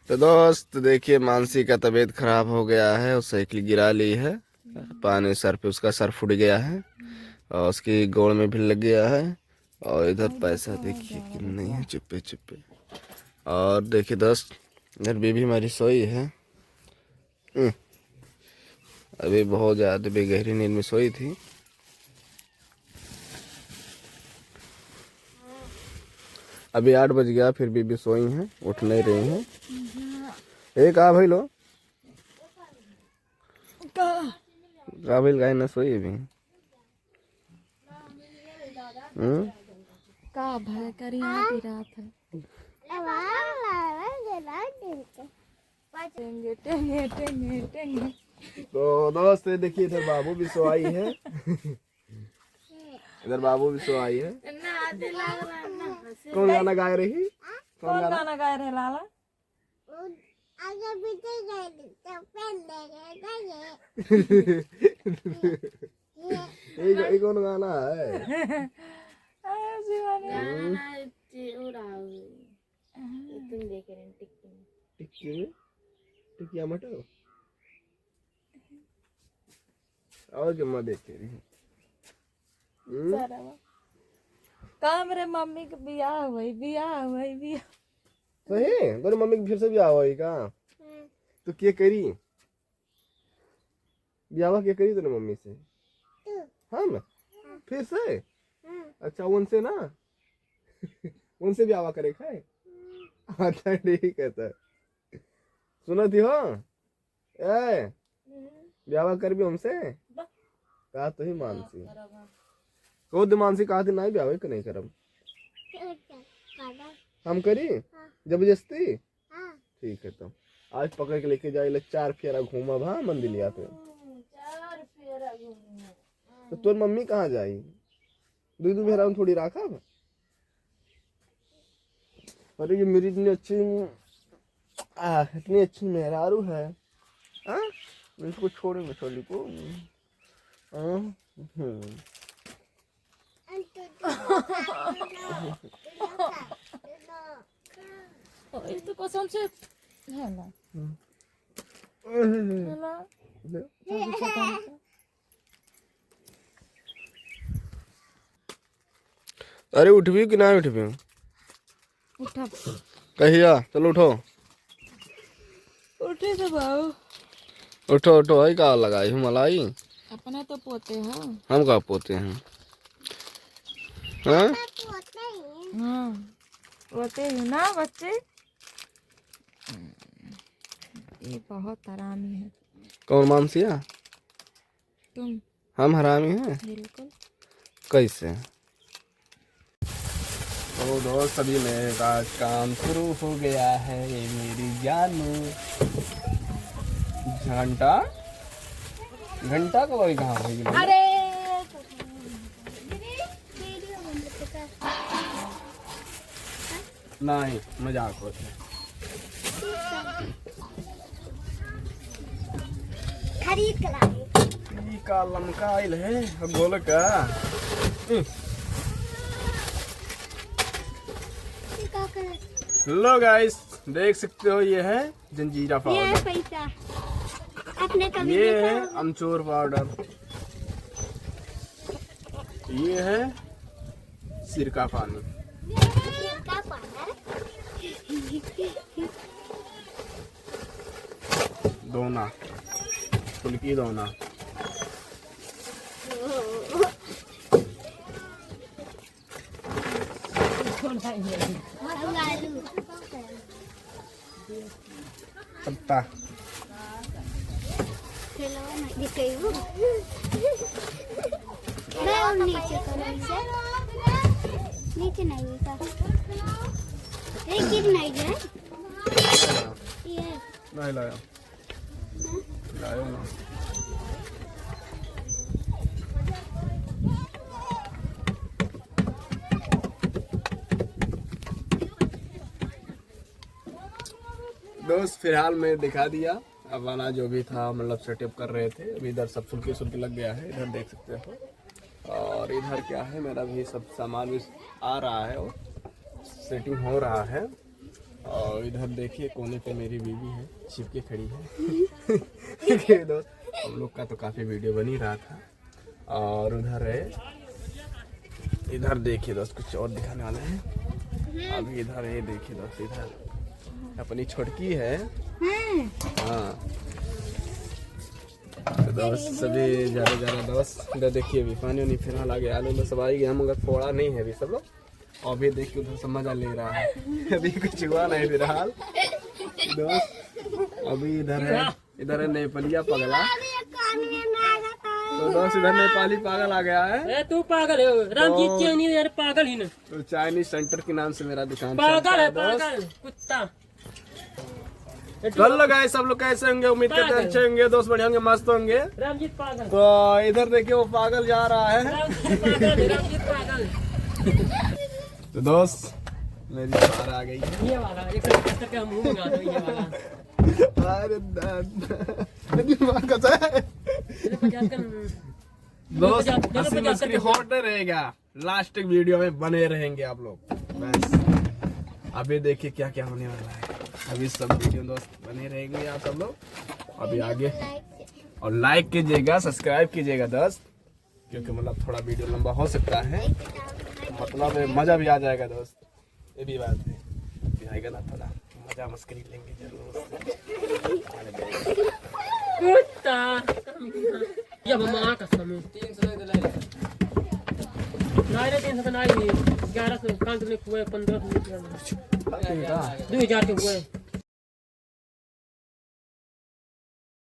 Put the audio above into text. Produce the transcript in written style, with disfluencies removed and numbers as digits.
तो दोस्त देखिए, मानसी का तबीयत खराब हो गया है। वो साइकिल गिरा ली है, पानी सर पे, उसका सर फूट गया है और उसकी गोड़ में भी लग गया है। और इधर पैसा देखिए कितने है, चुप्पे चुप्पे। और देखिए दोस्त, इधर बीबी हमारी सोई है। अभी बहुत ज़्यादा बेगहरी नींद में सोई थी। अभी 8 बज गया, फिर बीबी सोई हैं, उठ नहीं रही हैं। एक आ भाई लो का भाई, गाय न सोई अभी। का भय करी आधी रात है। टेंगे टेंगे टेंगे टेंगे। तो दोस्त देखिए, इधर बाबू भी सो आई है। इधर बाबू भी सो आई है। कौन गाना गा रही? कौन गाना गा रहे लाला? ये कौन गाना है? टिकिया मटर और जम्मा देख रही है। का मेरे मम्मी के बियाह हुई बियाह। सही तेरी मम्मी की फिर से ब्याह हुई का? तो क्या करी ब्याह, क्या करी तेरी मम्मी से? हम फिर से? अच्छा उनसे ना उनसे ब्याह करे खाए। अच्छा ठीक है सर, सुना थी हो ए ब्याह कर भी हमसे कहा तो ही मानसी को मानसी कहा थी ना ब्याह कि नहीं करम हम करी जबरदस्ती। ठीक है, तो आज पकड़ के लेके जाए 4 फेरा घूमा भा मंदिर लिया तो तोर मम्मी कहाँ जाई? दूध मेहरा थोड़ी राखा। अरे ये मेरी इतनी अच्छी मेहरारू है। मैं इसको छोड़ूंगा छोली को। ये तो कसम से है ना। अरे उठ भी कि ना उठ भी? उठा कहिया चलो उठो। उठे तो बाबू उठो उठो, है का लगाई हूँ मलाई? अपना तो पोते हैं। हम का पोते हैं? हाँ पोते हैं ना बच्चे। ये बहुत हरामी है। कौन मानसिया? तुम। हम हरामी हैं? बिल्कुल। कैसे? तो दोस्त अभी मेरा काम शुरू हो गया है। ये मेरी जानू घंटा घंटा का वही कहाँ है? अरे नहीं मजाक होता है। खरीद कर लाए। का लमका आइल है गोल का। लो गाइस देख सकते हो, ये है जंजीरा पाउडर, ये पैसा अपने कभी ये है अमचूर पाउडर, ये है सिरका पानी, का पाउडर दोना फुल्की दोना। पत्ता नीचे नहीं था। नहीं है नहीं लाया लाया ना। दोस्त फिलहाल मैं दिखा दिया अब वाला जो भी था, मतलब सेटअप कर रहे थे। अभी इधर सब फुल्की सुल्की लग गया है, इधर देख सकते हो। और इधर क्या है, मेरा भी सब सामान भी आ रहा है और सेटिंग हो रहा है। और इधर देखिए कोने पे मेरी बीवी है, छिपके खड़ी है। देखिए दोस्त, हम लोग का तो काफी वीडियो बन ही रहा था। और उधर है, इधर देखिए दोस्त, कुछ और दिखाने वाले हैं अभी। इधर ये देखिए दोस्त, इधर अपनी छोटकी है। हाँ तो दोस्त सभी जा रहे दोस्त। इधर देखिए अभी पानी वानी फिलहाल आ गया, आलू में सब आई गया, मगर थोड़ा नहीं है अभी सब लोग। और अभी देखिए उधर सब मजा ले रहा है। अभी कुछ हुआ नहीं फिलहाल दोस्त। अभी इधर है नेपालिया पगला। तो दोस्त इधर नेपाली पागल आ गया है। तू पागल है रामजीत चाइनीज यार, पागल ही ना। तो चाइनीज सेंटर के नाम से मेरा दुकान पागल है, पागल कुत्ता। चल गाइस, सब लोग कैसे होंगे? उम्मीद करते हैं अच्छे होंगे दोस्त, बढ़िया होंगे, मस्त होंगे। रामजीत पागल। तो इधर देखिए वो पागल जा रहा है। रामजीत पागल। तो दोस्त मेरी कार आ गई है। ये वाला एक का मुंह मंगा दो, ये वाला। अरे दिमाग कैसा है दोस्त? हंसी मस्ती होते रहेगा, लास्ट वीडियो में बने रहेंगे आप लोग बस। अभी देखिए क्या क्या होने वाला है। अभी सब वीडियो दोस्त बने रहेंगे आप सब लोग अभी आगे। और लाइक कीजिएगा, सब्सक्राइब कीजिएगा दोस्त, क्योंकि मतलब थोड़ा वीडियो लंबा हो सकता है, मतलब मजा भी आ जाएगा दोस्त। ये भी बात है, भी आएगा ना, थोड़ा मजा मस्करी लेंगे जरूर। कुत्ता ये मां कसम 300 नहीं रे, 300 नहीं, 1100 काल तुमने 1500 2000 के हुए।